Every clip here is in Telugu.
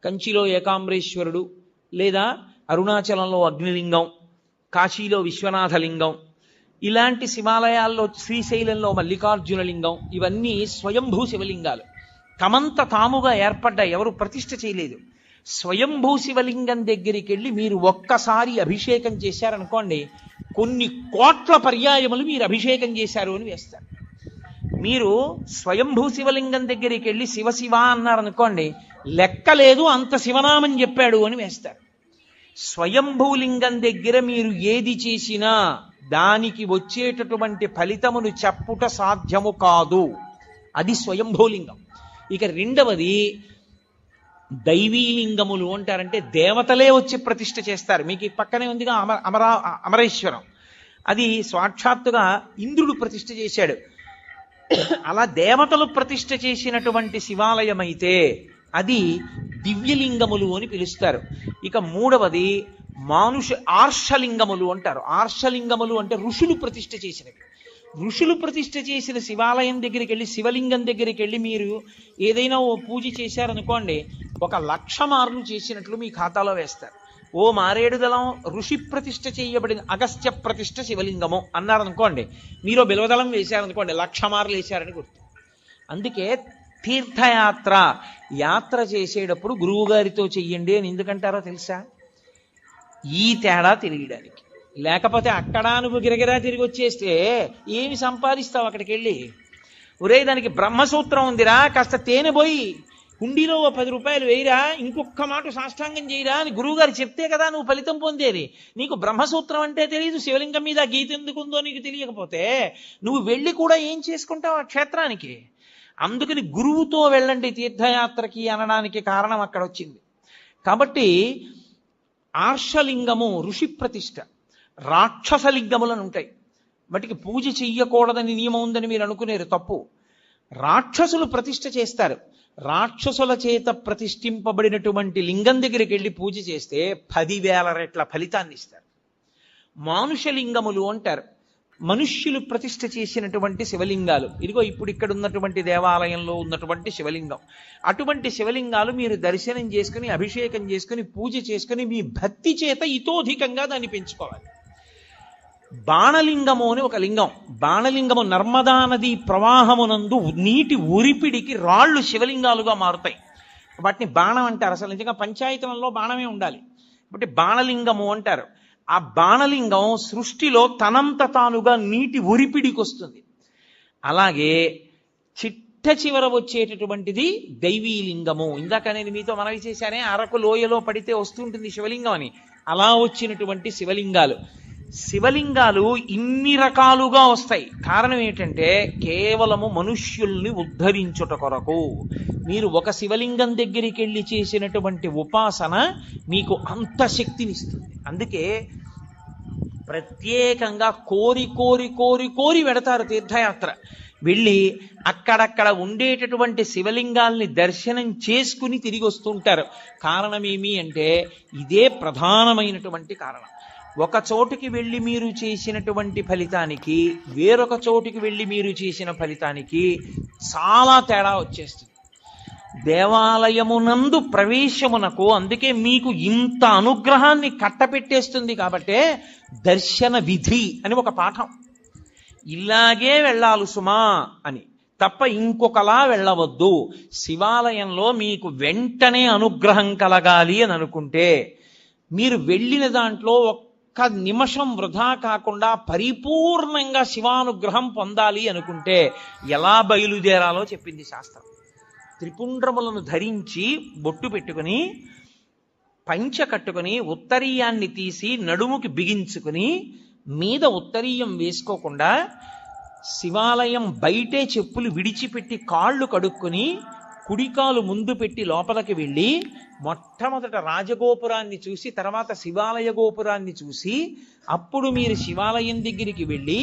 కంచిలో ఏకాంబరేశ్వరుడు, లేదా అరుణాచలంలో అగ్నిలింగం, కాశీలో విశ్వనాథలింగం, ఇలాంటి శివాలయాల్లో శ్రీశైలంలో మల్లికార్జున లింగం, ఇవన్నీ స్వయంభూ శివలింగాలు. తమంత తాముగా ఏర్పడ్డ, ఎవరు ప్రతిష్ఠ చేయలేదు. స్వయంభూ శివలింగం దగ్గరికి వెళ్ళి మీరు ఒక్కసారి అభిషేకం చేశారనుకోండి, కొన్ని కోట్ల పర్యాయములు మీరు అభిషేకం చేశారు అని వేస్తారు. మీరు స్వయంభూ శివలింగం దగ్గరికి వెళ్ళి శివ శివ అన్నారనుకోండి, లెక్కలేదు అంత శివనామం చెప్పాడు అని వేస్తారు. స్వయంభూలింగం దగ్గర మీరు ఏది చేసినా దానికి వచ్చేటటువంటి ఫలితమును చెప్పుట సాధ్యము కాదు. అది స్వయంభూలింగం. ఇక రెండవది దైవీలింగములు అంటారంటే దేవతలే వచ్చి ప్రతిష్ఠ చేస్తారు. మీకు ఈ పక్కనే ఉందిగా అమరేశ్వరం, అది సాక్షాత్తుగా ఇంద్రుడు ప్రతిష్ఠ చేశాడు. అలా దేవతలు ప్రతిష్ఠ చేసినటువంటి శివాలయం అయితే అది దివ్యలింగములు అని పిలుస్తారు. ఇక మూడవది ఆర్షలింగములు అంటారు. ఆర్షలింగములు అంటే ఋషులు ప్రతిష్ఠ చేసినవి. ఋషులు ప్రతిష్ఠ చేసిన శివాలయం దగ్గరికి వెళ్ళి, శివలింగం దగ్గరికి వెళ్ళి మీరు ఏదైనా ఓ పూజ చేశారనుకోండి, 1,00,000 మార్లు చేసినట్లు మీ ఖాతాలో వేస్తారు. ఓ మారేడుదలం ఋషి ప్రతిష్ఠ చేయబడింది, అగస్త్య ప్రతిష్ఠ శివలింగము అన్నారనుకోండి, మీరు బిలవదళం వేశారనుకోండి, 1,00,000 మార్లు వేశారని గుర్తు. అందుకే తీర్థయాత్ర, యాత్ర చేసేటప్పుడు గురువు గారితో చెయ్యండి అని ఎందుకంటారో తెలుసా? ఈ తేడా తెలియడానికి. లేకపోతే అక్కడ నువ్వు గిరగిరా తిరిగి వచ్చేస్తే ఏమి సంపాదిస్తావు అక్కడికి వెళ్ళి? ఒరే, దానికి బ్రహ్మసూత్రం ఉందిరా, కాస్త తేనె పోయి హుండీలో 10 రూపాయలు వేయిరా, ఇంకొక మాట సాష్టాంగం చేయరా అని గురువుగారు చెప్తే కదా నువ్వు ఫలితం పొందేది. నీకు బ్రహ్మసూత్రం అంటే తెలియదు, శివలింగం మీద గీత ఎందుకుందో నీకు తెలియకపోతే నువ్వు వెళ్ళి కూడా ఏం చేసుకుంటావు ఆ క్షేత్రానికి? అందుకని గురువుతో వెళ్ళండి తీర్థయాత్రకి అనడానికి కారణం అక్కడ వచ్చింది. కాబట్టి ఆర్షలింగము ఋషి ప్రతిష్ఠ. రాక్షసలింగములను ఉంటాయి, వాటికి పూజ చెయ్యకూడదని నియమం ఉందని మీరు అనుకునేరు, తప్పు. రాక్షసులు ప్రతిష్ఠ చేస్తారు. రాక్షసుల చేత ప్రతిష్ఠింపబడినటువంటి లింగం దగ్గరికి వెళ్ళి పూజ చేస్తే 10,000 రెట్ల ఫలితాన్ని ఇస్తారు. మానుషలింగములు అంటారు, మనుష్యులు ప్రతిష్ఠ చేసినటువంటి శివలింగాలు. ఇదిగో ఇప్పుడు ఇక్కడ ఉన్నటువంటి దేవాలయంలో ఉన్నటువంటి శివలింగం. అటువంటి శివలింగాలు మీరు దర్శనం చేసుకుని, అభిషేకం చేసుకుని, పూజ చేసుకుని మీ భక్తి చేత ఇతోధికంగా దాన్ని పెంచుకోవాలి. బాణలింగము అని ఒక లింగం. బాణలింగము నర్మదా నది ప్రవాహమునందు నీటి ఉరిపిడికి రాళ్ళు శివలింగాలుగా మారుతాయి. వాటిని బాణం అంటారు. అసలు నిజంగా పంచాయతనంలో బాణమే ఉండాలి, కాబట్టి బాణలింగము అంటారు. ఆ బాణలింగం సృష్టిలో తనంత తానుగా నీటి ఉరిపిడికి వస్తుంది. అలాగే చిట్ట చివర వచ్చేటటువంటిది దైవీలింగము. ఇందాక నేను మీతో మనవి చేశానే, అరకు లోయలో పడితే వస్తుంటుంది శివలింగం అని. అలా వచ్చినటువంటి శివలింగాలు. శివలింగాలు ఇన్ని రకాలుగా వస్తాయి. కారణం ఏంటంటే కేవలము మనుష్యుల్ని ఉద్ధరించుట కొరకు. మీరు ఒక శివలింగం దగ్గరికి వెళ్ళి చేసినటువంటి ఉపాసన మీకు అంత శక్తినిస్తుంది. అందుకే ప్రత్యేకంగా కోరి కోరి కోరి కోరి వెడతారు తీర్థయాత్ర. వెళ్ళి అక్కడక్కడ ఉండేటటువంటి శివలింగాల్ని దర్శనం చేసుకుని తిరిగి వస్తుంటారు. కారణం ఏమి అంటే ఇదే ప్రధానమైనటువంటి కారణం. ఒక చోటుకి వెళ్ళి మీరు చేసినటువంటి ఫలితానికి, వేరొక చోటుకి వెళ్ళి మీరు చేసిన ఫలితానికి చాలా తేడా వచ్చేస్తుంది. దేవాలయమునందు ప్రవేశమునకు అందుకే మీకు ఇంత అనుగ్రహాన్ని కట్టపెట్టేస్తుంది. కాబట్టే దర్శన విధి అని ఒక పాఠం. ఇలాగే వెళ్ళాలి సుమా అని, తప్ప ఇంకొకలా వెళ్ళవద్దు. శివాలయంలో మీకు వెంటనే అనుగ్రహం కలగాలి అని అనుకుంటే, మీరు వెళ్ళిన దాంట్లో ఒక్క నిమిషం వృధా కాకుండా పరిపూర్ణంగా శివానుగ్రహం పొందాలి అనుకుంటే ఎలా బయలుదేరాలో చెప్పింది శాస్త్రం. త్రిపుండ్రములను ధరించి బొట్టు పెట్టుకుని, పంచ కట్టుకుని, ఉత్తరీయాన్ని తీసి నడుముకి బిగించుకుని, మీద ఉత్తరీయం వేసుకోకుండా శివాలయం బయటే చెప్పులు విడిచిపెట్టి కాళ్ళు కడుక్కుని, కుడికాలు ముందు పెట్టి లోపలికి వెళ్ళి మొట్టమొదట రాజగోపురాన్ని చూసి, తర్వాత శివాలయ గోపురాన్ని చూసి, అప్పుడు మీరు శివాలయం దగ్గరికి వెళ్ళి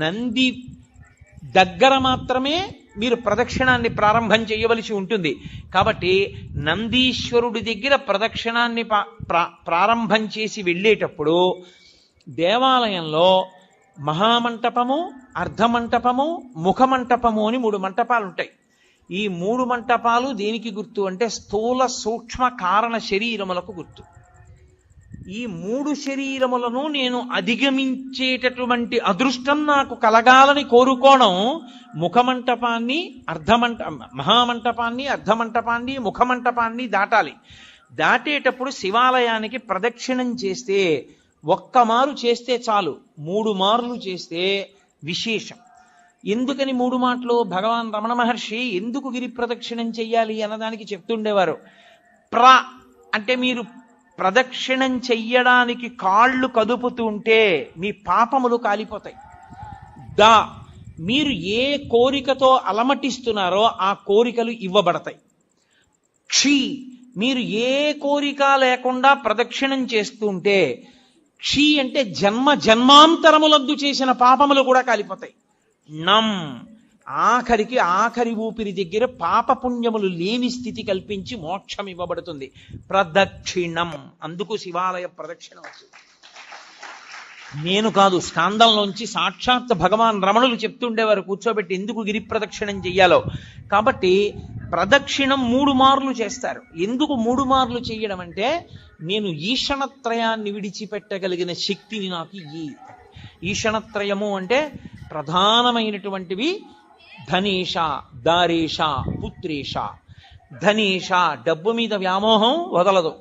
నంది దగ్గర మాత్రమే మీరు ప్రదక్షిణాన్ని ప్రారంభం చేయవలసి ఉంటుంది. కాబట్టి నందీశ్వరుడి దగ్గర ప్రదక్షిణాన్ని ప్రారంభం చేసి వెళ్ళేటప్పుడు దేవాలయంలో మహామంటపము, అర్ధమంటపము, ముఖమంటపము అని 3 మంటపాలు ఉంటాయి. ఈ 3 మంటపాలు దేనికి గుర్తు అంటే స్థూల సూక్ష్మ కారణ శరీరములకు గుర్తు. ఈ 3 శరీరములను నేను అధిగమించేటటువంటి అదృష్టం నాకు కలగాలని కోరుకోవడం ముఖమంటపాన్ని మహామంటపాన్ని అర్ధమంటపాన్ని ముఖమంటపాన్ని దాటాలి. దాటేటప్పుడు శివాలయానికి ప్రదక్షిణం చేస్తే ఒక్క మారు చేస్తే చాలు, 3 మార్లు చేస్తే విశేషం. ఎందుకని 3 మాటలు? భగవాన్ రమణ మహర్షి ఎందుకు గిరి ప్రదక్షిణం చెయ్యాలి అన్నదానికి చెప్తుండేవారు. అంటే మీరు ప్రదక్షిణం చెయ్యడానికి కాళ్ళు కదుపుతుంటే మీ పాపములు కాలిపోతాయి. మీరు ఏ కోరికతో అలమటిస్తున్నారో ఆ కోరికలు ఇవ్వబడతాయి. మీరు ఏ కోరిక లేకుండా ప్రదక్షిణం చేస్తుంటే అంటే జన్మాంతరములందు చేసిన పాపములు కూడా కాలిపోతాయి. ఆఖరి ఊపిరి దగ్గర పాపపుణ్యములు లేని స్థితి కల్పించి మోక్షం ఇవ్వబడుతుంది. ప్రదక్షిణం, అందుకు శివాలయ ప్రదక్షిణం వచ్చింది. నేను కాదు, స్కాందంలోంచి సాక్షాత్ భగవాన్ రమణులు చెప్తుండేవారు కూర్చోబెట్టి ఎందుకు గిరి ప్రదక్షిణం చెయ్యాలో. కాబట్టి ప్రదక్షిణం 3 మార్లు చేస్తారు. ఎందుకు 3 మార్లు చెయ్యడం అంటే నేను ఈషణత్రయాన్ని విడిచిపెట్టగలిగిన శక్తిని నాకు ఈషణత్రయము అంటే ప్రధానమైనటువంటివి ధనేష, దారేష, పుత్రేష. ధనేష డబ్బు మీద వ్యామోహం వదలదు,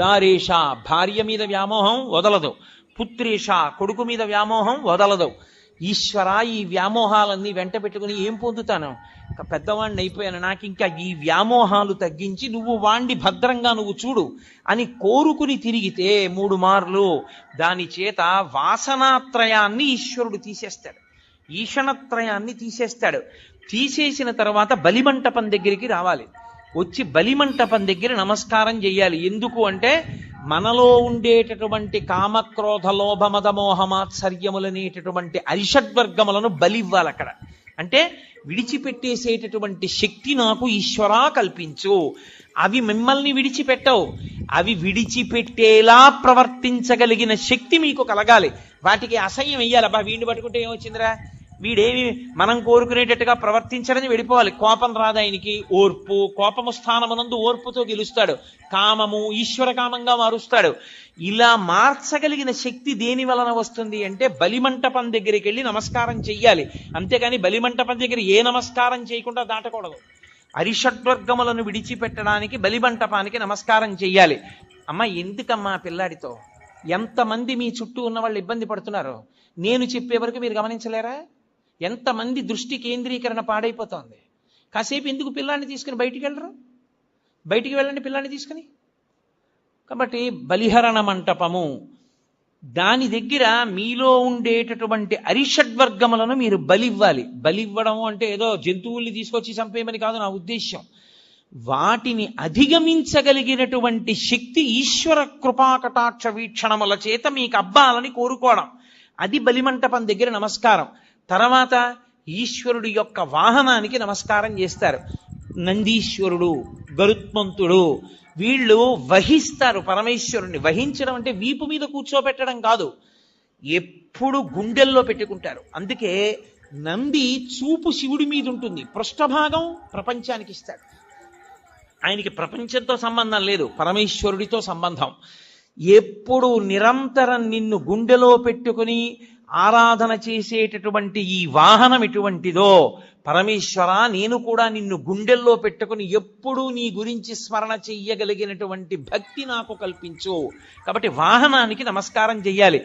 దారేష భార్య మీద వ్యామోహం వదలదు, పుత్రేష కొడుకు మీద వ్యామోహం వదలదు. ఈశ్వర, ఈ వ్యామోహాలన్నీ వెంట పెట్టుకుని ఏం పొందుతాను? పెద్దవాణ్ణి అయిపోయాను, నాకు ఇంకా ఈ వ్యామోహాలు తగ్గించి నువ్వు వాణ్ణి భద్రంగా నువ్వు చూడు అని కోరుకుని తిరిగితే 3 మార్లు దాని చేత వాసనాత్రయాన్ని ఈశ్వరుడు తీసేస్తాడు, ఈషణత్రయాన్ని తీసేస్తాడు. తీసేసిన తర్వాత బలిమంటపం దగ్గరికి రావాలి. వచ్చి బలిమంటపం దగ్గర నమస్కారం చెయ్యాలి. ఎందుకు అంటే మనలో ఉండేటటువంటి కామక్రోధ లోభ మద మోహమాత్సర్యములనేటటువంటి అరిషడ్వర్గములను బలివ్వాలి అక్కడ. అంటే విడిచిపెట్టేసేటటువంటి శక్తి నాకు ఈశ్వరా కల్పించు. అవి మిమ్మల్ని విడిచిపెట్టవు, అవి విడిచిపెట్టేలా ప్రవర్తించగలిగిన శక్తి మీకు కలగాలి. వాటికి అసహ్యం వెయ్యాలి. అబ్బా వీడిని పట్టుకుంటే ఏమొచ్చిందిరా, వీడేమి మనం కోరుకునేటట్టుగా ప్రవర్తించడని వెళ్ళిపోవాలి. కోపం రాదు ఆయనకి, ఓర్పు, కోపము స్థానమునందు ఓర్పుతో గెలుస్తాడు. కామము ఈశ్వర కామంగా మారుస్తాడు. ఇలా మార్చగలిగిన శక్తి దేని వలన వస్తుంది అంటే బలిమంటపం దగ్గరికి వెళ్ళి నమస్కారం చెయ్యాలి. అంతేకాని బలిమంటపం దగ్గర ఏ నమస్కారం చేయకుండా దాటకూడదు. అరిషడ్వర్గములను విడిచిపెట్టడానికి బలిమంటపానికి నమస్కారం చెయ్యాలి. అమ్మ ఎందుకమ్మా పిల్లాడితో ఎంతమంది మీ చుట్టూ ఉన్న వాళ్ళు ఇబ్బంది పడుతున్నారు? నేను చెప్పే వరకు మీరు గమనించలేరా? ఎంతమంది దృష్టి కేంద్రీకరణ పాడైపోతుంది. కాసేపు ఎందుకు పిల్లాన్ని తీసుకుని బయటికి వెళ్ళరు? బయటికి వెళ్ళండి పిల్లాన్ని తీసుకుని. కాబట్టి బలిహరణ మంటపము, దాని దగ్గర మీలో ఉండేటటువంటి అరిషడ్వర్గములను మీరు బలివ్వాలి. బలివ్వడం అంటే ఏదో జంతువుల్ని తీసుకొచ్చి చంపేయమని కాదు నా ఉద్దేశ్యం. వాటిని అధిగమించగలిగినటువంటి శక్తి ఈశ్వర కృపాకటాక్ష వీక్షణముల చేత మీకు అబ్బాలని కోరుకోవడం, అది బలిమంటపం దగ్గర నమస్కారం. తర్వాత ఈశ్వరుడి యొక్క వాహనానికి నమస్కారం చేస్తారు. నందీశ్వరుడు, గరుత్మంతుడు వీళ్ళు వహిస్తారు పరమేశ్వరుణ్ణి. వహించడం అంటే వీపు మీద కూర్చోబెట్టడం కాదు, ఎప్పుడు గుండెల్లో పెట్టుకుంటారు. అందుకే నంది చూపు శివుడి మీద ఉంటుంది, పృష్ఠభాగం ప్రపంచానికి ఇస్తాడు. ఆయనకి ప్రపంచంతో సంబంధం లేదు, పరమేశ్వరుడితో సంబంధం. ఎప్పుడు నిరంతరం నిన్ను గుండెలో పెట్టుకుని ఆరాధన చేసేటటువంటి ఈ వాహనం ఎటువంటిదో, పరమేశ్వర నేను కూడా నిన్ను గుండెల్లో పెట్టుకుని ఎప్పుడూ నీ గురించి స్మరణ చెయ్యగలిగినటువంటి భక్తి నాకు కల్పించు. కాబట్టి వాహనానికి నమస్కారం చెయ్యాలి.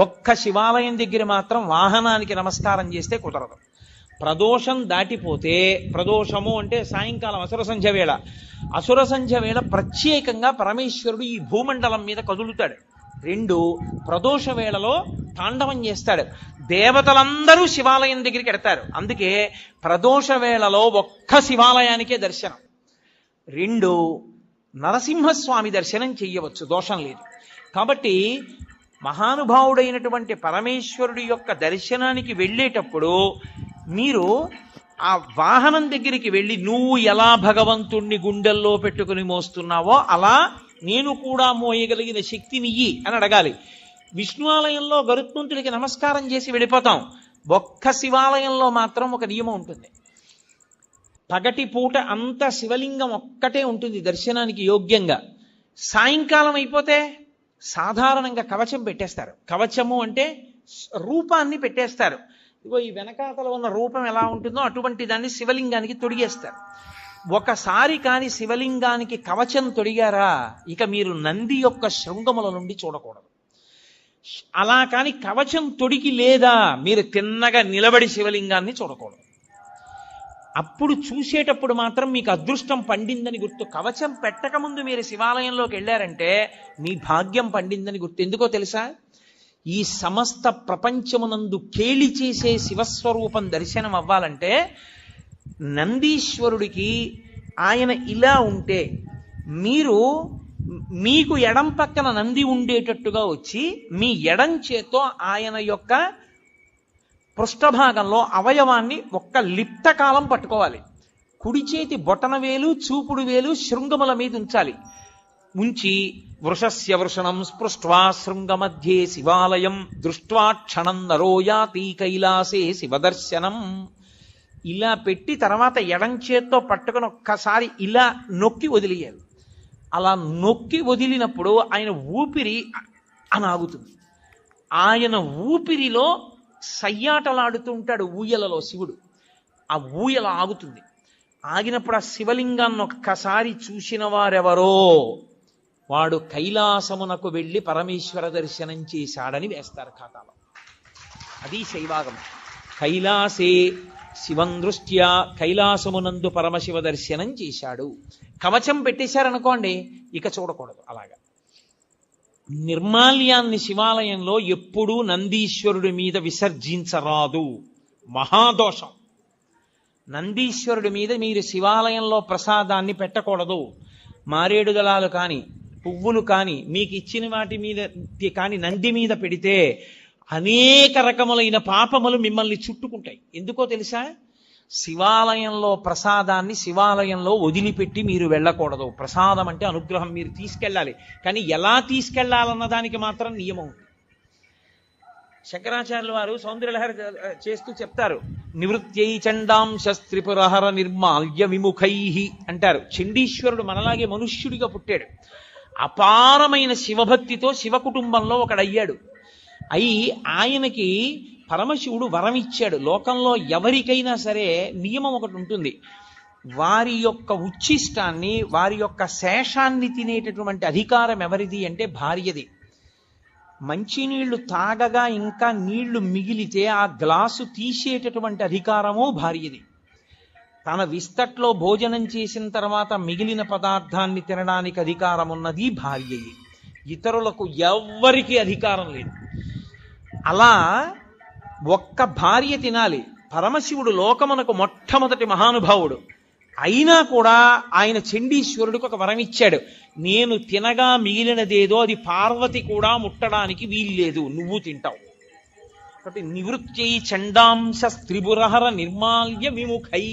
ఒక్క శివాలయం దగ్గర మాత్రం వాహనానికి నమస్కారం చేస్తే కుదరదు. ప్రదోషం దాటిపోతే, ప్రదోషము అంటే సాయంకాలం అసుర సంధ్య వేళ, అసుర సంధ్య వేళ ప్రత్యేకంగా పరమేశ్వరుడు ఈ భూమండలం మీద కదులుతాడు. 2 ప్రదోష వేళలో తాండవం చేస్తాడు. దేవతలందరూ శివాలయం దగ్గరికి ఎడతారు. అందుకే ప్రదోష వేళలో ఒక్క శివాలయానికే దర్శనం. 2 నరసింహస్వామి దర్శనం చెయ్యవచ్చు, దోషం లేదు. కాబట్టి మహానుభావుడైనటువంటి పరమేశ్వరుడి యొక్క దర్శనానికి వెళ్ళేటప్పుడు మీరు ఆ వాహనం దగ్గరికి వెళ్ళి నువ్వు ఎలా భగవంతుణ్ణి గుండెల్లో పెట్టుకుని మోస్తున్నావో అలా నేను కూడా మోయగలిగిన శక్తినియ్యి అని అడగాలి. విష్ణు ఆలయంలో గరుత్మంతుడికి నమస్కారం చేసి వెళ్ళిపోతాం. ఒక్క శివాలయంలో మాత్రం ఒక నియమం ఉంటుంది. పగటిపూట అంతా శివలింగం ఒక్కటే ఉంటుంది దర్శనానికి యోగ్యంగా. సాయంకాలం అయిపోతే సాధారణంగా కవచం పెట్టేస్తారు. కవచము అంటే రూపాన్ని పెట్టేస్తారు. ఇగో ఈ వెనకాతల ఉన్న రూపం ఎలా ఉంటుందో అటువంటి దాన్ని శివలింగానికి తొడిగేస్తారు. ఒకసారి కాని శివలింగానికి కవచం తొడిగారా ఇక మీరు నంది యొక్క శృంగముల నుండి చూడకూడదు. అలా కాని కవచం తొడిగి లేదా మీరు తిన్నగా నిలబడి శివలింగాన్ని చూడకూడదు. అప్పుడు చూసేటప్పుడు మాత్రం మీకు అదృష్టం పండిందని గుర్తు. కవచం పెట్టకముందు మీరు శివాలయంలోకి వెళ్ళారంటే మీ భాగ్యం పండిందని గుర్తు. ఎందుకో తెలుసా? ఈ సమస్త ప్రపంచమునందు కేళి చేసే శివస్వరూపం దర్శనం అవ్వాలంటే నందీశ్వరుడికి ఆయన ఇలా ఉంటే మీకు ఎడం పక్కన నంది ఉండేటట్టుగా వచ్చి మీ ఎడం చేత్తో ఆయన యొక్క పృష్ఠభాగంలో అవయవాన్ని ఒక్క లిప్తకాలం పట్టుకోవాలి. కుడి చేతి బొటన వేలు చూపుడు వేలు శృంగముల మీద ఉంచాలి. ఉంచి వృషస్య వృషణం స్పృష్ట్వా శృంగమధ్యే శివాలయం దృష్ట్వా క్షణం నరో యాతి కైలాసే శివదర్శనం. ఇలా పెట్టి తర్వాత ఎడం చేత్తో పట్టుకుని ఒక్కసారి ఇలా నొక్కి వదిలేయాలి. అలా నొక్కి వదిలినప్పుడు ఆయన ఊపిరి అని ఆగుతుంది. ఆయన ఊపిరిలో సయ్యాటలాడుతుంటాడు ఊయలలో శివుడు. ఆ ఊయల ఆగుతుంది. ఆగినప్పుడు ఆ శివలింగాన్ని ఒక్కసారి చూసిన వారెవరో వాడు కైలాసమునకు వెళ్ళి పరమేశ్వర దర్శనం చేశాడని వేస్తారు ఖాతాలో. అది శైవాగం. కైలాసే శివం దృష్ట్యా కైలాసమునందు పరమశివ దర్శనం చేశాడు. కవచం పెట్టేశారనుకోండి ఇక చూడకూడదు. అలాగా నిర్మాల్యాన్ని శివాలయంలో ఎప్పుడూ నందీశ్వరుడి మీద విసర్జించరాదు. మహాదోషం. నందీశ్వరుడి మీద మీరు శివాలయంలో ప్రసాదాన్ని పెట్టకూడదు. మారేడు దళాలు కాని పువ్వులు కాని మీకు ఇచ్చిన వాటి మీద కాని నంది మీద పెడితే అనేక రకములైన పాపములు మిమ్మల్ని చుట్టుకుంటాయి. ఎందుకో తెలుసా? శివాలయంలో ప్రసాదాన్ని శివాలయంలో వదిలిపెట్టి మీరు వెళ్ళకూడదు. ప్రసాదం అంటే అనుగ్రహం, మీరు తీసుకెళ్ళాలి. కానీ ఎలా తీసుకెళ్లాలన్న దానికి మాత్రం నియమం ఉంది. శంకరాచార్యుల వారు సౌందర్యలహరి చేస్తూ చెప్తారు, నివృత్యై చండాంశ త్రిపురహర నిర్మాల్య విముఖై అంటారు. చండీశ్వరుడు మనలాగే మనుష్యుడిగా పుట్టాడు. అపారమైన శివభక్తితో శివ కుటుంబంలో ఒకడయ్యాడు. అయి ఆయనకి పరమశివుడు వరం ఇచ్చాడు. లోకంలో ఎవరికైనా సరే నియమం ఒకటి ఉంటుంది. వారి యొక్క ఉచ్ఛిష్టాన్ని వారి యొక్క శేషాన్ని తినేటటువంటి అధికారం ఎవరిది అంటే భార్యది. మంచినీళ్లు తాగగా ఇంకా నీళ్లు మిగిలితే ఆ గ్లాసు తీసేటటువంటి అధికారము భార్యది. తన విస్తట్లో భోజనం చేసిన తర్వాత మిగిలిన పదార్థాన్ని తినడానికి అధికారం ఉన్నది భార్యయే. ఇతరులకు ఎవ్వరికీ అధికారం లేదు. అలా ఒక్క భార్య తినాలి. పరమశివుడు లోకమునకు మొట్టమొదటి మహానుభావుడు అయినా కూడా ఆయన చండీశ్వరుడికి ఒక వరం ఇచ్చాడు. నేను తినగా మిగిలినదేదో అది పార్వతి కూడా ముట్టడానికి వీల్లేదు, నువ్వు తింటావు. కాబట్టి నివృత్యై చండాంశ త్రిపురహర నిర్మాల్య విముఖై.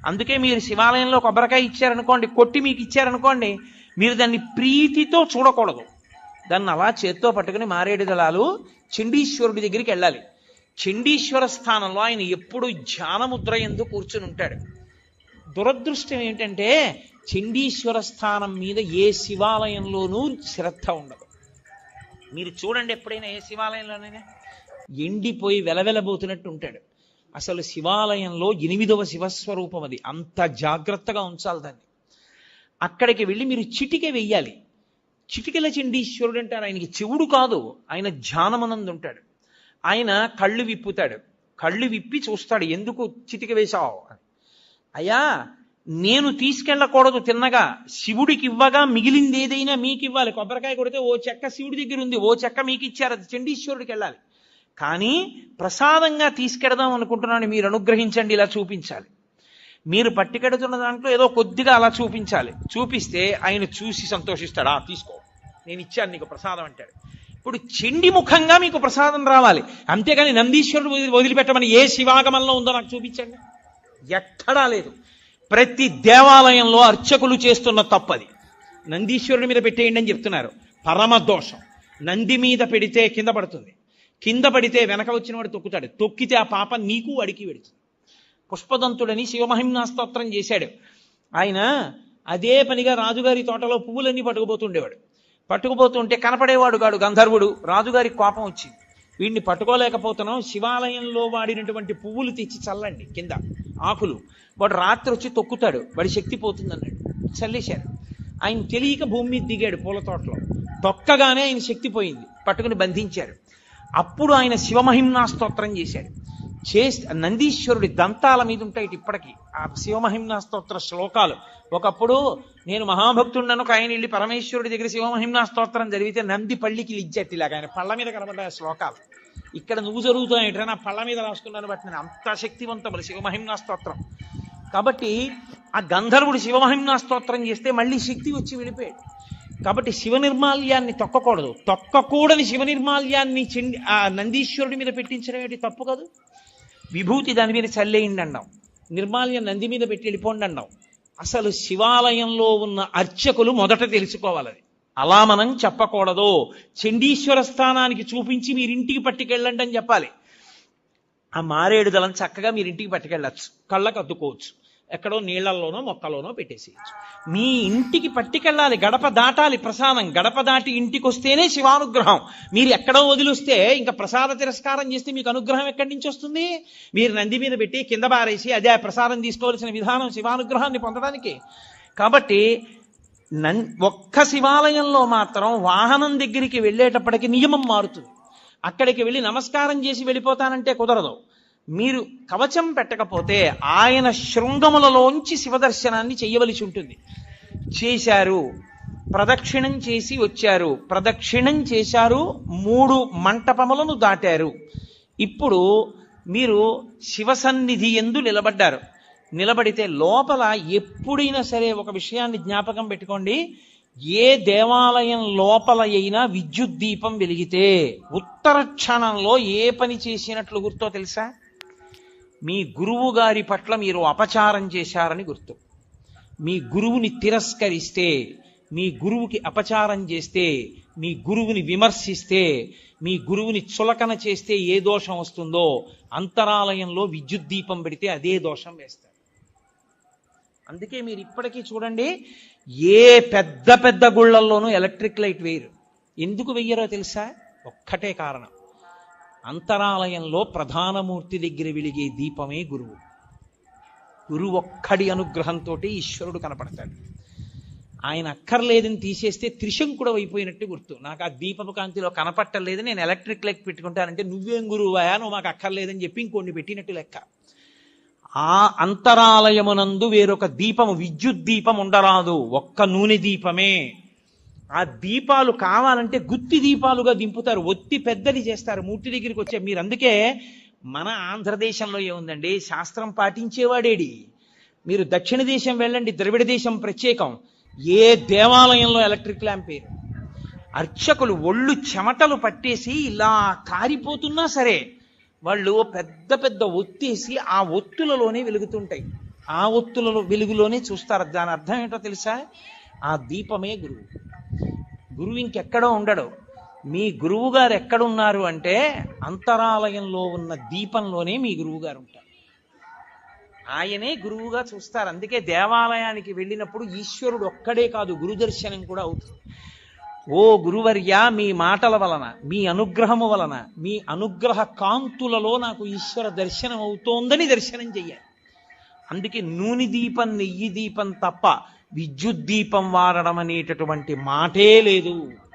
అందుకే మీరు శివాలయంలో కొబ్బరికాయ ఇచ్చారనుకోండి, కొట్టి మీకు ఇచ్చారనుకోండి, మీరు దాన్ని ప్రీతితో చూడకూడదు. దాన్ని అలా చేత్తో పట్టుకుని మారేడు దళాలు చండీశ్వరుడి దగ్గరికి వెళ్ళాలి. చండీశ్వర స్థానంలో ఆయన ఎప్పుడు ధ్యానముద్ర యందు కూర్చుని ఉంటాడు. దురదృష్టం ఏంటంటే చండీశ్వర స్థానం మీద ఏ శివాలయంలోనూ శ్రద్ధ ఉండదు. మీరు చూడండి, ఎప్పుడైనా ఏ శివాలయంలోనైనా ఎండిపోయి వెలవెలబోతున్నట్టు ఉంటాడు. అసలు శివాలయంలో 8వ శివస్వరూపం అది. అంత జాగ్రత్తగా ఉంచాలి దాన్ని. అక్కడికి వెళ్ళి మీరు చిటిక వెయ్యాలి. చిటికెల చండీశ్వరుడు అంటారు. ఆయనకి చెవుడు కాదు, ఆయన ధ్యానమనందు ఉంటాడు. ఆయన కళ్ళు విప్పుతాడు. కళ్ళు విప్పి చూస్తాడు, ఎందుకు చిటిక వేశావు అని. అయ్యా, నేను తీసుకెళ్ళకూడదు తిన్నగా, శివుడికి ఇవ్వగా మిగిలింది ఏదైనా మీకు ఇవ్వాలి. కొబ్బరికాయ కొడితే ఓ చెక్క శివుడి దగ్గర ఉంది, ఓ చెక్క మీకు ఇచ్చారు, అది చండీశ్వరుడికి వెళ్ళాలి. కానీ ప్రసాదంగా తీసుకెడదాం అనుకుంటున్నాను, మీరు అనుగ్రహించండి, ఇలా చూపించాలి. మీరు పట్టుకెడుతున్న దాంట్లో ఏదో కొద్దిగా అలా చూపించాలి. చూపిస్తే ఆయన చూసి సంతోషిస్తాడు. తీసుకో, నేను ఇచ్చాను నీకు ప్రసాదం అంటాడు. ఇప్పుడు చండి ముఖంగా మీకు ప్రసాదం రావాలి. అంతేగాని నందీశ్వరుడు వదిలిపెట్టమని ఏ శివాగమంలో ఉందో నాకు చూపించండి. ఎక్కడా లేదు. ప్రతి దేవాలయంలో అర్చకులు చేస్తున్న తప్పది. నందీశ్వరుడి మీద పెట్టేయండి అని చెప్తున్నారు, పరమ దోషం. నంది మీద పెడితే కింద పడుతుంది, కింద పడితే వెనక వచ్చిన వాడు తొక్కుతాడు, తొక్కితే ఆ పాప నీకు అడికి పెడుతుంది. పుష్పదంతుడని శివమహిమ్నా స్తోత్రం చేశాడు. ఆయన అదే పనిగా రాజుగారి తోటలో పువ్వులన్నీ పట్టుకుపోతుండేవాడు. పట్టుకుపోతుంటే కనపడేవాడు కాడు గంధర్వుడు. రాజుగారికి కోపం వచ్చింది, వీడిని పట్టుకోలేకపోతున్నాం, శివాలయంలో వాడినటువంటి పువ్వులు తెచ్చి చల్లండి కింద ఆకులు, వాడు రాత్రి వచ్చి తొక్కుతాడు, వాడి శక్తి పోతుంది అన్నాడు. చల్లేశారు. ఆయన తెలియక భూమి మీద దిగాడు పూల తోటలో, తొక్కగానే ఆయన శక్తి పోయింది, పట్టుకుని బంధించారు. అప్పుడు ఆయన శివమహిమ్నా స్తోత్రం చేశాడు. నందీశ్వరుడి దంతాల మీద ఉంటాయి ఇప్పటికీ ఆ శివమహిమ్నా స్తోత్ర శ్లోకాలు. ఒకప్పుడు నేను మహాభక్తుడను ఒక ఆయన వెళ్ళి పరమేశ్వరుడి దగ్గర శివమహిమ్నా స్తోత్రం జరిగితే నంది పళ్ళికి లిజ్జట్టిలాగా ఆయన పళ్ళ మీద కనబడ్డాయి శ్లోకాలు. ఇక్కడ నువ్వు జరుగుతాయంటే నా పళ్ళ మీద రాసుకున్నాను బట్టి నేను అంత శక్తివంతములు శివమహిమ్నా స్తోత్రం. కాబట్టి ఆ గంధర్వుడు శివమహిమ్నా స్తోత్రం చేస్తే మళ్ళీ శక్తి వచ్చి వెళ్ళిపోయాడు. కాబట్టి శివ నిర్మాల్యాన్ని తొక్కకూడదు. తొక్కకూడని శివ నిర్మాల్యాన్ని ఆ నందీశ్వరుడి మీద పెట్టించడం ఏంటి తప్పు కాదు. విభూతి దాని మీద చల్లేయండి అన్నాం, నిర్మాల్యం నంది మీద పెట్టి వెళ్ళిపోండి అన్నాం. అసలు శివాలయంలో ఉన్న అర్చకులు మొదట తెలుసుకోవాలని, అలా మనం చెప్పకూడదు. చండీశ్వర స్థానానికి చూపించి మీరింటికి పట్టుకెళ్ళండి అని చెప్పాలి. ఆ మారేడు దళం చక్కగా మీరింటికి పట్టుకెళ్ళచ్చు, కళ్ళకు అద్దుకోవచ్చు, ఎక్కడో నీళ్లలోనో మొక్కలోనో పెట్టేసేయచ్చు. మీ ఇంటికి పట్టుకెళ్ళాలి, గడప దాటాలి ప్రసాదం. గడప దాటి ఇంటికి వస్తేనే శివానుగ్రహం. మీరు ఎక్కడో వదిలిస్తే ఇంకా ప్రసాద తిరస్కారం చేస్తే మీకు అనుగ్రహం ఎక్కడి నుంచి వస్తుంది? మీరు నంది మీద పెట్టి కింద బారేసి అదే ప్రసాదం తీసుకోవాల్సిన విధానం శివానుగ్రహాన్ని పొందడానికి. కాబట్టి ఒక్క శివాలయంలో మాత్రం వాహనం దగ్గరికి వెళ్ళేటప్పటికి నియమం మారుతుంది. అక్కడికి వెళ్ళి నమస్కారం చేసి వెళ్ళిపోతానంటే కుదరదు. మీరు కవచం పెట్టకపోతే ఆయన శృంగములలోంచి శివదర్శనాన్ని చెయ్యవలసి ఉంటుంది. చేశారు, ప్రదక్షిణం చేసి వచ్చారు, ప్రదక్షిణం చేశారు, 3 మంటపములను దాటారు. ఇప్పుడు మీరు శివసన్నిధి యందు నిలబడ్డారు. నిలబడితే లోపల ఎప్పుడైనా సరే ఒక విషయాన్ని జ్ఞాపకం పెట్టుకోండి, ఏ దేవాలయం లోపల అయినా విద్యుత్ దీపం వెలిగితే ఉత్తర క్షణంలో ఏ పని చేసినట్లు గుర్తో తెలుసా? మీ గురువు గారి పట్ల మీరు అపచారం చేశారని గుర్తు. మీ గురువుని తిరస్కరిస్తే, మీ గురువుకి అపచారం చేస్తే, మీ గురువుని విమర్శిస్తే, మీ గురువుని చులకన చేస్తే ఏ దోషం వస్తుందో అంతరాలయంలో విద్యుత్ దీపం పెడితే అదే దోషం వేస్తారు. అందుకే మీరు ఇప్పటికీ చూడండి, ఏ పెద్ద పెద్ద గుళ్ళల్లోనూ ఎలక్ట్రిక్ లైట్ వేయరు. ఎందుకు వెయ్యరో తెలుసా? ఒక్కటే కారణం, అంతరాలయంలో ప్రధానమూర్తి దగ్గర వెలిగే దీపమే గురువు. గురువు ఒక్కడి అనుగ్రహంతో ఈశ్వరుడు కనపడతాడు. ఆయన అక్కర్లేదని తీసేస్తే త్రిశంకుడు అయిపోయినట్టు గుర్తు. నాకు ఆ దీపపు కాంతిలో కనపట్టలేదు, నేను ఎలక్ట్రిక్ లైట్ పెట్టుకుంటానంటే నువ్వేం గురువయా, నువ్వు మాకు అక్కర్లేదని చెప్పి ఇంకొన్ని పెట్టినట్టు లెక్క. ఆ అంతరాలయమునందు వేరొక దీపము, విద్యుత్ దీపం ఉండరాదు, ఒక్క నూనె దీపమే. ఆ దీపాలు కావాలంటే గుత్తి దీపాలుగా దింపుతారు, ఒత్తి పెద్దది చేస్తారు మూర్తి దగ్గరికి వచ్చే. మీరు అందుకే మన ఆంధ్రదేశంలో ఏముందండి, శాస్త్రం పాటించేవాడేడి. మీరు దక్షిణ దేశం వెళ్ళండి, ద్రవిడ దేశం ప్రత్యేకం, ఏ దేవాలయంలో ఎలక్ట్రిక్ ల్యాంప్ వేరు. అర్చకులు ఒళ్ళు చెమటలు పట్టేసి ఇలా కారిపోతున్నా సరే వాళ్ళు పెద్ద పెద్ద ఒత్తేసి ఆ ఒత్తులలోనే వెలుగుతుంటాయి, ఆ ఒత్తులలో వెలుగులోనే చూస్తారు. దాని అర్థం ఏంటో తెలుసా? ఆ దీపమే గురువు. గురువు ఇంకెక్కడో ఉండడు. మీ గురువు గారు ఎక్కడున్నారు అంటే అంతరాలయంలో ఉన్న దీపంలోనే మీ గురువు గారు ఉంటారు. ఆయనే గురువుగా చూస్తారు. అందుకే దేవాలయానికి వెళ్ళినప్పుడు ఈశ్వరుడు ఒక్కడే కాదు, గురు దర్శనం కూడా అవుతుంది. ఓ గురువర్య, మీ మాటల వలన, మీ అనుగ్రహము వలన, మీ అనుగ్రహ కాంతులలో నాకు ఈశ్వర దర్శనం అవుతోందని దర్శనం చెయ్యాలి. అందుకే నూనె దీపం, నెయ్యి దీపం తప్ప విద్యుత్ దీపం వాడడం అనేటటువంటి మాటే లేదు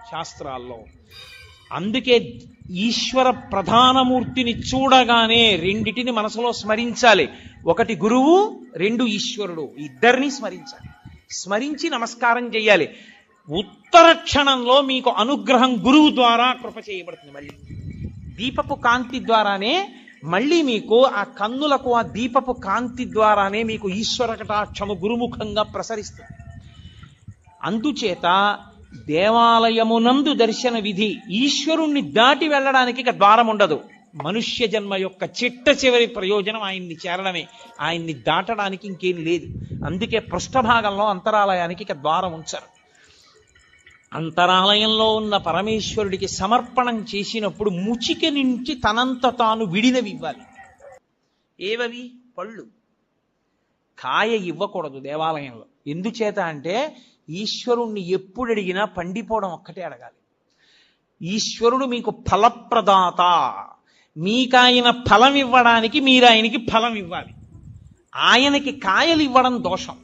శాస్త్రాల్లో. అందుకే ఈశ్వర ప్రధానమూర్తిని చూడగానే రెండిటిని మనసులో స్మరించాలి. ఒకటి గురువు, 2 ఈశ్వరుడు, ఇద్దరిని స్మరించాలి. స్మరించి నమస్కారం చెయ్యాలి. ఉత్తర క్షణంలో మీకు అనుగ్రహం గురువు ద్వారా కృప చేయబడుతుంది. మళ్ళీ దీపపు కాంతి ద్వారానే మళ్ళీ మీకు ఆ కన్నులకు ఆ దీపపు కాంతి ద్వారానే మీకు ఈశ్వర కటాక్షము గురుముఖంగా ప్రసరిస్తుంది. అందుచేత దేవాలయమునందు దర్శన విధి, ఈశ్వరుణ్ణి దాటి వెళ్ళడానికి ఇక ద్వారం ఉండదు. మనుష్య జన్మ యొక్క చిట్ట చివరి ప్రయోజనం ఆయన్ని చేరడమే, ఆయన్ని దాటడానికి ఇంకేం లేదు. అందుకే పృష్ఠభాగంలో అంతరాలయానికి ఇక ద్వారం ఉంచరు. అంతరాలయంలో ఉన్న పరమేశ్వరుడికి సమర్పణం చేసినప్పుడు ముచిక నుంచి తనంత తాను విడినవి ఇవ్వాలి. ఏవవి? పళ్ళు. కాయ ఇవ్వకూడదు దేవాలయంలో. ఎందుచేత అంటే ఈశ్వరుణ్ణి ఎప్పుడు అడిగినా పండిపోవడం ఒక్కటే అడగాలి. ఈశ్వరుడు మీకు ఫలప్రదాత, మీకాయన ఫలం ఇవ్వడానికి మీరు ఆయనకి ఫలం ఇవ్వాలి. ఆయనకి కాయలు ఇవ్వడం దోషం.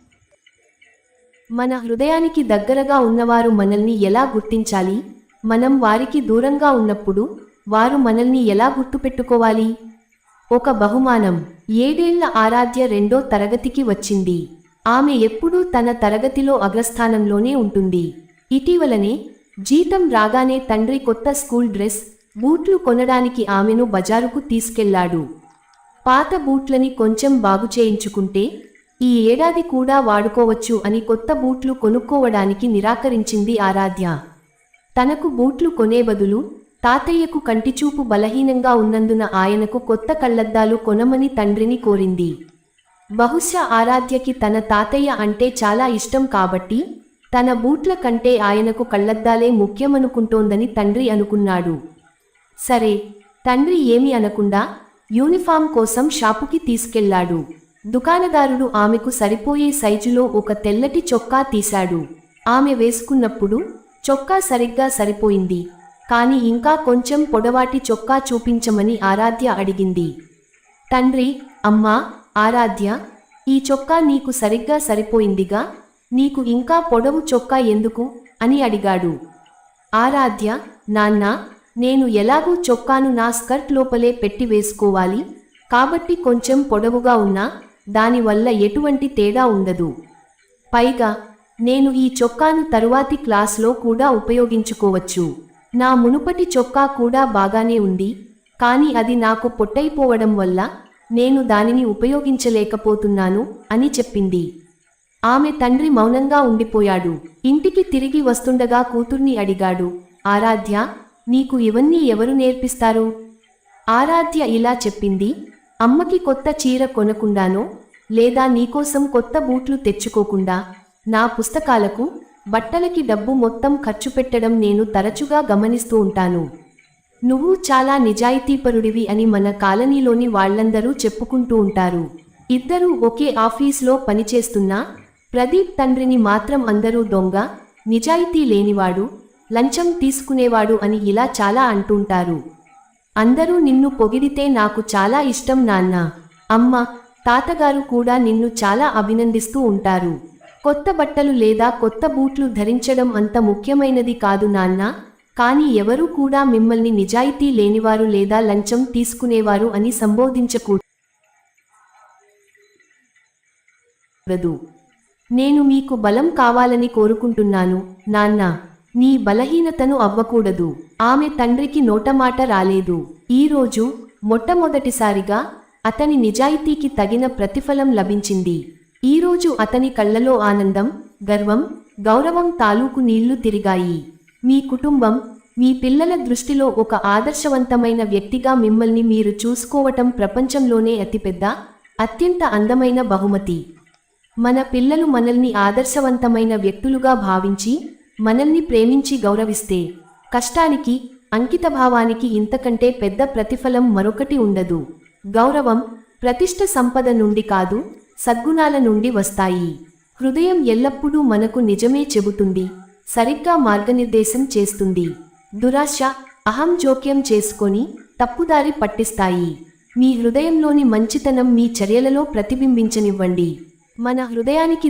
మన హృదయానికి దగ్గరగా ఉన్నవారు మనల్ని ఎలా గుర్తించాలి? మనం వారికి దూరంగా ఉన్నప్పుడు వారు మనల్ని ఎలా గుర్తుపెట్టుకోవాలి? ఒక బహుమానం. 7 ఏళ్ల ఆరాధ్య 2వ తరగతికి వచ్చింది. ఆమె ఎప్పుడూ తన తరగతిలో అగ్రస్థానంలోనే ఉంటుంది. ఇటీవలనే జీతం రాగానే తండ్రి కొత్త స్కూల్ డ్రెస్, బూట్లు కొనడానికి ఆమెను బజారుకు తీసుకెళ్లాడు. పాత బూట్లని కొంచెం బాగు చేయించుకుంటే ఈ ఏడాది కూడా వాడుకోవచ్చు అని కొత్త బూట్లు కొనుక్కోవడానికి నిరాకరించింది ఆరాధ్య. తనకు బూట్లు కొనే బదులు తాతయ్యకు కంటిచూపు బలహీనంగా ఉన్నందున ఆయనకు కొత్త కళ్లద్దాలు కొనమని తండ్రిని కోరింది. బహుశా ఆరాధ్యకి తన తాతయ్య అంటే చాలా ఇష్టం కాబట్టి తన బూట్ల కంటే ఆయనకు కళ్లద్దాలే ముఖ్యమనుకుంటోందని తండ్రి అనుకున్నాడు. సరే, తండ్రి ఏమీ అనకుండా యూనిఫామ్ కోసం షాపుకి తీసుకెళ్లాడు. దుకాణదారుడు ఆమెకు సరిపోయే సైజులో ఒక తెల్లటి చొక్కా తీశాడు. ఆమె వేసుకున్నప్పుడు చొక్కా సరిగ్గా సరిపోయింది, కాని ఇంకా కొంచెం పొడవాటి చొక్కా చూపించమని ఆరాధ్య అడిగింది. తండ్రి, అమ్మా ఆరాధ్య, ఈ చొక్కా నీకు సరిగ్గా సరిపోయిందిగా, నీకు ఇంకా పొడవు చొక్కా ఎందుకు అని అడిగాడు. ఆరాధ్య, నాన్న, నేను ఎలాగూ చొక్కాను నా స్కర్ట్ లోపలే పెట్టి వేసుకోవాలి కాబట్టి కొంచెం పొడవుగా ఉన్నా దానివల్ల ఎటువంటి తేడా ఉండదు. పైగా నేను ఈ చొక్కాను తరువాతి క్లాస్లో కూడా ఉపయోగించుకోవచ్చు. నా మునుపటి చొక్కా కూడా బాగానే ఉంది, కానీ అది నాకు పొట్టైపోవడం వల్ల నేను దానిని ఉపయోగించలేకపోతున్నాను అని చెప్పింది. ఆమె తండ్రి మౌనంగా ఉండిపోయాడు. ఇంటికి తిరిగి వస్తుండగా కూతుర్ని అడిగాడు, ఆరాధ్య, నీకు ఇవన్నీ ఎవరు నేర్పిస్తారు? ఆరాధ్య ఇలా చెప్పింది, అమ్మకి కొత్త చీర కొనకుండానో లేదా నీకోసం కొత్త బూట్లు తెచ్చుకోకుండా నా పుస్తకాలకు, బట్టలకి డబ్బు మొత్తం ఖర్చు పెట్టడం నేను తరచుగా గమనిస్తూ ఉంటాను. నువ్వు చాలా నిజాయితీపరుడివి అని మన కాలనీలోని వాళ్లందరూ చెప్పుకుంటూ ఉంటారు. ఇద్దరూ ఒకే ఆఫీస్లో పనిచేస్తున్నా ప్రదీప్ తండ్రిని మాత్రం అందరూ దొంగ, నిజాయితీ లేనివాడు, లంచం తీసుకునేవాడు అని ఇలా చాలా అంటుంటారు. అందరూ నిన్ను పొగిడితే నాకు చాలా ఇష్టం నాన్న, అమ్మ, తాతగారు కూడా నిన్ను చాలా అభినందిస్తూ ఉంటారు. కొత్త బట్టలు లేదా కొత్త బూట్లు ధరించడం అంత ముఖ్యమైనది కాదు నాన్న, కానీ ఎవరూ కూడా మిమ్మల్ని నిజాయితీ లేనివారు లేదా లంచం తీసుకునేవారు అని సంబోధించకూడదు. నేను మీకు బలం కావాలని కోరుకుంటున్నాను నాన్న, నీ బలహీనతను అవ్వకూడదు. ఆమె తండ్రికి నోటమాట రాలేదు. ఈరోజు మొట్టమొదటిసారిగా అతని నిజాయితీకి తగిన ప్రతిఫలం లభించింది. ఈరోజు అతని కళ్ళలో ఆనందం, గర్వం, గౌరవం తాలూకు నీళ్లు తిరిగాయి. మీ కుటుంబం, మీ పిల్లల దృష్టిలో ఒక ఆదర్శవంతమైన వ్యక్తిగా మిమ్మల్ని మీరు చూసుకోవటం ప్రపంచంలోనే అతిపెద్ద, అత్యంత అందమైన బహుమతి. మన పిల్లలు మనల్ని ఆదర్శవంతమైన వ్యక్తులుగా భావించి మనల్ని ప్రేమించి గౌరవిస్తే కష్టానికి, అంకితభావానికి ఇంతకంటే పెద్ద ప్రతిఫలం మరొకటి ఉండదు. గౌరవం, ప్రతిష్ఠ సంపద నుండి కాదు, సద్గుణాల నుండి వస్తాయి. హృదయం ఎల్లప్పుడూ మనకు నిజమే చెబుతుంది, సరిగ్గా మార్గనిర్దేశం చేస్తుంది. దురాశ, అహం జోక్యం చేసుకొని తప్పుదారి పట్టిస్తాయి. మీ హృదయంలోని మంచితనం మీ చర్యలలో ప్రతిబింబించనివ్వండి. మన హృదయానికి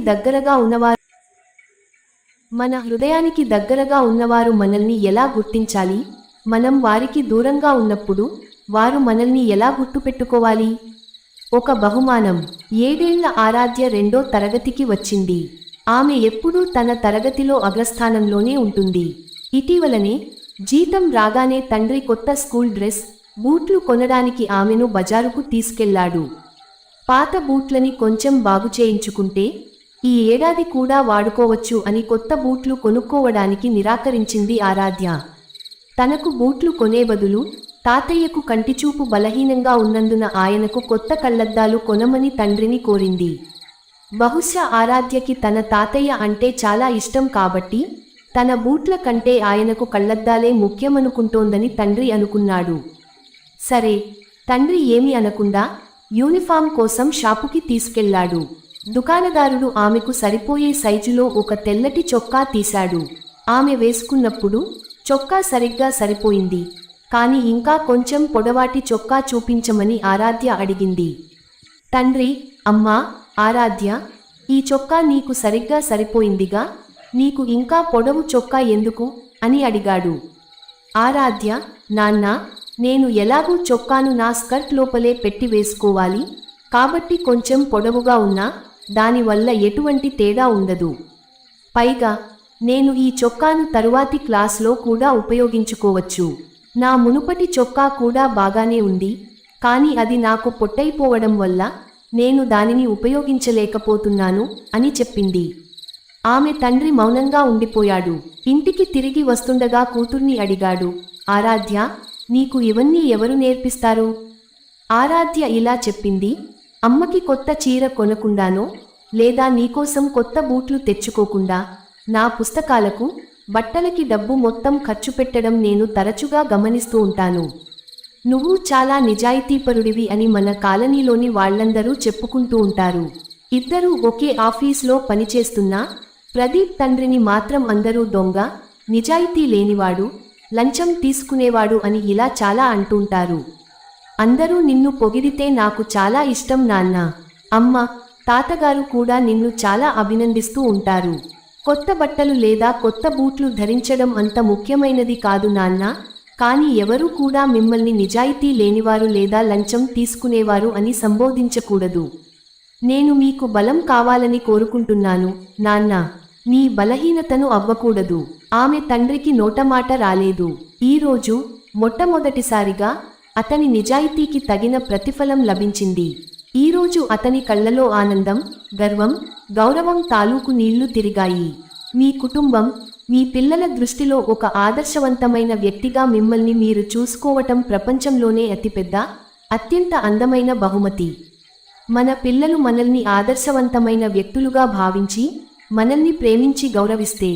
దగ్గరగా ఉన్నవారు మనల్ని ఎలా గుర్తించాలి? మనం వారికి దూరంగా ఉన్నప్పుడు వారు మనల్ని ఎలా గుర్తుపెట్టుకోవాలి? ఒక బహుమానం. 7 ఏళ్ల ఆరాధ్య 2వ తరగతికి వచ్చింది. ఆమె ఎప్పుడూ తన తరగతిలో అగ్రస్థానంలోనే ఉంటుంది. ఇటీవలనే జీతం రాగానే తండ్రి కొత్త స్కూల్ డ్రెస్, బూట్లు కొనడానికి ఆమెను బజారుకు తీసుకెళ్లాడు. పాత బూట్లని కొంచెం బాగు చేయించుకుంటే ఈ ఏడాది కూడా వాడుకోవచ్చు అని కొత్త బూట్లు కొనుక్కోవడానికి నిరాకరించింది ఆరాధ్య. తనకు బూట్లు కొనే బదులు తాతయ్యకు కంటిచూపు బలహీనంగా ఉన్నందున ఆయనకు కొత్త కళ్లద్దాలు కొనమని తండ్రిని కోరింది. బహుశా ఆరాధ్యకి తన తాతయ్య అంటే చాలా ఇష్టం కాబట్టి తన బూట్ల కంటే ఆయనకు కళ్లద్దాలే ముఖ్యమనుకుంటోందని తండ్రి అనుకున్నాడు. సరే, తండ్రి ఏమీ అనకుండా యూనిఫామ్ కోసం షాపుకి తీసుకెళ్లాడు. దుకాణదారుడు ఆమెకు సరిపోయే సైజులో ఒక తెల్లటి చొక్కా తీశాడు. ఆమె వేసుకున్నప్పుడు చొక్కా సరిగ్గా సరిపోయింది, కాని ఇంకా కొంచెం పొడవాటి చొక్కా చూపించమని ఆరాధ్య అడిగింది. తండ్రి, అమ్మా, ఆరాధ్య, ఈ చొక్కా నీకు సరిగ్గా సరిపోయిందిగా, నీకు ఇంకా పొడవు చొక్కా ఎందుకు అని అడిగాడు. ఆరాధ్య, నాన్న, నేను ఎలాగూ చొక్కాను నా స్కర్ట్ లోపలే పెట్టి వేసుకోవాలి, కాబట్టి కొంచెం పొడవుగా ఉన్నా దానివల్ల ఎటువంటి తేడా ఉండదు. పైగా నేను ఈ చొక్కాను తరువాతి క్లాస్లో కూడా ఉపయోగించుకోవచ్చు. నా మునుపటి చొక్కా కూడా బాగానే ఉంది, కానీ అది నాకు పొట్టైపోవడం వల్ల నేను దానిని ఉపయోగించలేకపోతున్నాను అని చెప్పింది. ఆమె తండ్రి మౌనంగా ఉండిపోయాడు. ఇంటికి తిరిగి వస్తుండగా కూతుర్ని అడిగాడు. ఆరాధ్య, నీకు ఇవన్నీ ఎవరు నేర్పిస్తారు? ఆరాధ్య ఇలా చెప్పింది. అమ్మకి కొత్త చీర కొనకుండానో, లేదా నీకోసం కొత్త బూట్లు తెచ్చుకోకుండా నా పుస్తకాలకు, బట్టలకి డబ్బు మొత్తం ఖర్చు పెట్టడం నేను తరచుగా గమనిస్తూ ఉంటాను. నువ్వు చాలా నిజాయితీపరుడివి అని మన కాలనీలోని వాళ్లందరూ చెప్పుకుంటూ ఉంటారు. ఇద్దరూ ఒకే ఆఫీస్లో పనిచేస్తున్నా ప్రదీప్ తండ్రిని మాత్రం అందరూ దొంగ, నిజాయితీ లేనివాడు, లంచం తీసుకునేవాడు అని ఇలా చాలా అంటుంటారు. అందరూ నిన్ను పొగిడితే నాకు చాలా ఇష్టం నాన్న. అమ్మ, తాతగారు కూడా నిన్ను చాలా అభినందిస్తూ ఉంటారు. కొత్త బట్టలు లేదా కొత్త బూట్లు ధరించడం అంత ముఖ్యమైనది కాదు నాన్న, కానీ ఎవరూ కూడా మిమ్మల్ని నిజాయితీ లేనివారు లేదా లంచం తీసుకునేవారు అని సంబోధించకూడదు. నేను మీకు బలం కావాలని కోరుకుంటున్నాను నాన్న, నీ బలహీనతను అవ్వకూడదు. ఆమె తండ్రికి నోటమాట రాలేదు. ఈరోజు మొట్టమొదటిసారిగా అతని నిజాయితీకి తగిన ప్రతిఫలం లభించింది. ఈరోజు అతని కళ్ళలో ఆనందం, గర్వం, గౌరవం తాలూకు నీళ్లు తిరిగాయి. మీ కుటుంబం, మీ పిల్లల దృష్టిలో ఒక ఆదర్శవంతమైన వ్యక్తిగా మిమ్మల్ని మీరు చూసుకోవటం ప్రపంచంలోనే అతిపెద్ద, అత్యంత అందమైన బహుమతి. మన పిల్లలు మనల్ని ఆదర్శవంతమైన వ్యక్తులుగా భావించి, మనల్ని ప్రేమించి గౌరవిస్తే,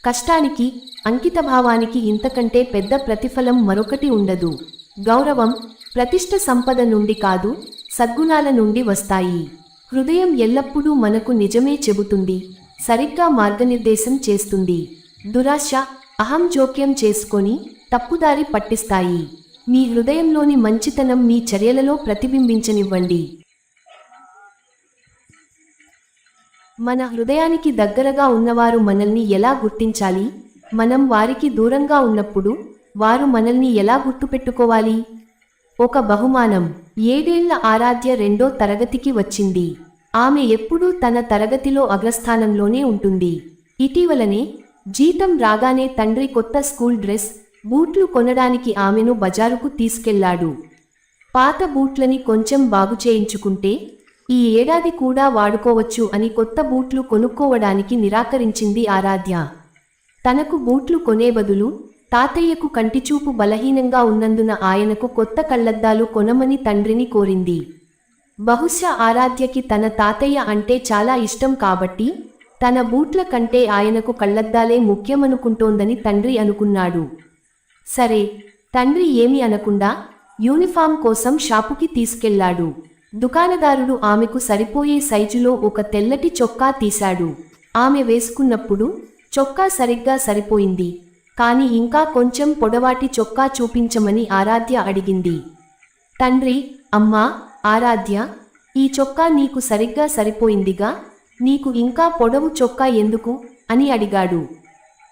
కష్టానికి, అంకితభావానికి ఇంతకంటే పెద్ద ప్రతిఫలం మరొకటి ఉండదు. గౌరవం, ప్రతిష్ఠ సంపద నుండి కాదు, సద్గుణాల నుండి వస్తాయి. హృదయం ఎల్లప్పుడూ మనకు నిజమే చెబుతుంది, సరిగ్గా మార్గనిర్దేశం చేస్తుంది. దురాశ, అహం జోక్యం చేసుకొని తప్పుదారి పట్టిస్తాయి. మీ హృదయంలోని మంచితనం మీ చర్యలలో ప్రతిబింబించనివ్వండి. మన హృదయానికి దగ్గరగా ఉన్నవారు మనల్ని ఎలా గుర్తించాలి? మనం వారికి దూరంగా ఉన్నప్పుడు వారు మనల్ని ఎలా గుర్తుపెట్టుకోవాలి? ఒక బహుమానం. 7 ఏళ్ల ఆరాధ్య 2వ తరగతికి వచ్చింది. ఆమె ఎప్పుడూ తన తరగతిలో అగ్రస్థానంలోనే ఉంటుంది. ఇటీవలనే జీతం రాగానే తండ్రి కొత్త స్కూల్ డ్రెస్, బూట్లు కొనడానికి ఆమెను బజారుకు తీసుకెళ్లాడు. పాత బూట్లని కొంచెం బాగు చేయించుకుంటే ఈ ఏడాది కూడా వాడుకోవచ్చు అని కొత్త బూట్లు కొనుక్కోవడానికి నిరాకరించింది ఆరాధ్య. తనకు బూట్లు కొనే బదులు తాతయ్యకు కంటిచూపు బలహీనంగా ఉన్నందున ఆయనకు కొత్త కళ్లద్దాలు కొనమని తండ్రిని కోరింది. బహుశా ఆరాధ్యకి తన తాతయ్య అంటే చాలా ఇష్టం కాబట్టి తన బూట్ల కంటే ఆయనకు కళ్లద్దాలే ముఖ్యమనుకుంటోందని తండ్రి అనుకున్నాడు. సరే, తండ్రి ఏమీ అనకుండా యూనిఫామ్ కోసం షాపుకి తీసుకెళ్లాడు. దుకాణదారుడు ఆమెకు సరిపోయే సైజులో ఒక తెల్లటి చొక్కా తీశాడు. ఆమె వేసుకున్నప్పుడు చొక్కా సరిగ్గా సరిపోయింది, కాని ఇంకా కొంచెం పొడవాటి చొక్కా చూపించమని ఆరాధ్య అడిగింది. తండ్రి, అమ్మా, ఆరాధ్య, ఈ చొక్కా నీకు సరిగ్గా సరిపోయిందిగా, నీకు ఇంకా పొడవు చొక్కా ఎందుకు అని అడిగాడు.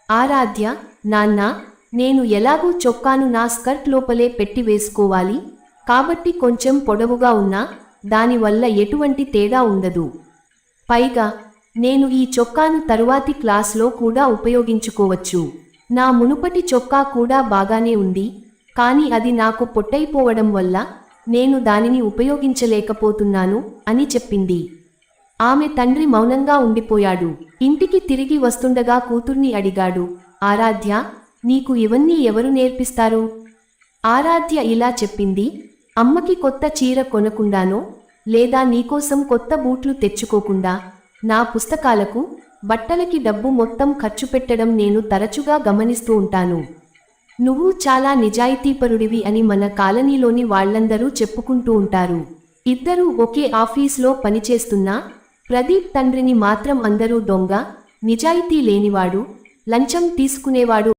ఆరాధ్య, నాన్న, నేను ఎలాగూ చొక్కాను నా స్కర్ట్ లోపలే పెట్టి వేసుకోవాలి, కాబట్టి కొంచెం పొడవుగా ఉన్నా దానివల్ల ఎటువంటి తేడా ఉండదు. పైగా నేను ఈ చొక్కాను తరువాతి క్లాస్లో కూడా ఉపయోగించుకోవచ్చు. నా మునుపటి చొక్కా కూడా బాగానే ఉంది, కానీ అది నాకు పొట్టైపోవడం వల్ల నేను దానిని ఉపయోగించలేకపోతున్నాను అని చెప్పింది. ఆమె తండ్రి మౌనంగా ఉండిపోయాడు. ఇంటికి తిరిగి వస్తుండగా కూతుర్ని అడిగాడు. ఆరాధ్య, నీకు ఇవన్నీ ఎవరు నేర్పిస్తారు? ఆరాధ్య ఇలా చెప్పింది. అమ్మకి కొత్త చీర కొనకుండానో, లేదా నీకోసం కొత్త బూట్లు తెచ్చుకోకుండా నా పుస్తకాలకు, బట్టలకి డబ్బు మొత్తం ఖర్చు పెట్టడం నేను తరచుగా గమనిస్తూ ఉంటాను. నువ్వు చాలా నిజాయితీపరుడివి అని మన కాలనీలోని వాళ్లందరూ చెప్పుకుంటూ ఉంటారు. ఇద్దరూ ఒకే ఆఫీస్లో పనిచేస్తున్నా ప్రదీప్ తండ్రిని మాత్రం అందరూ దొంగ, నిజాయితీ లేనివాడు, లంచం తీసుకునేవాడు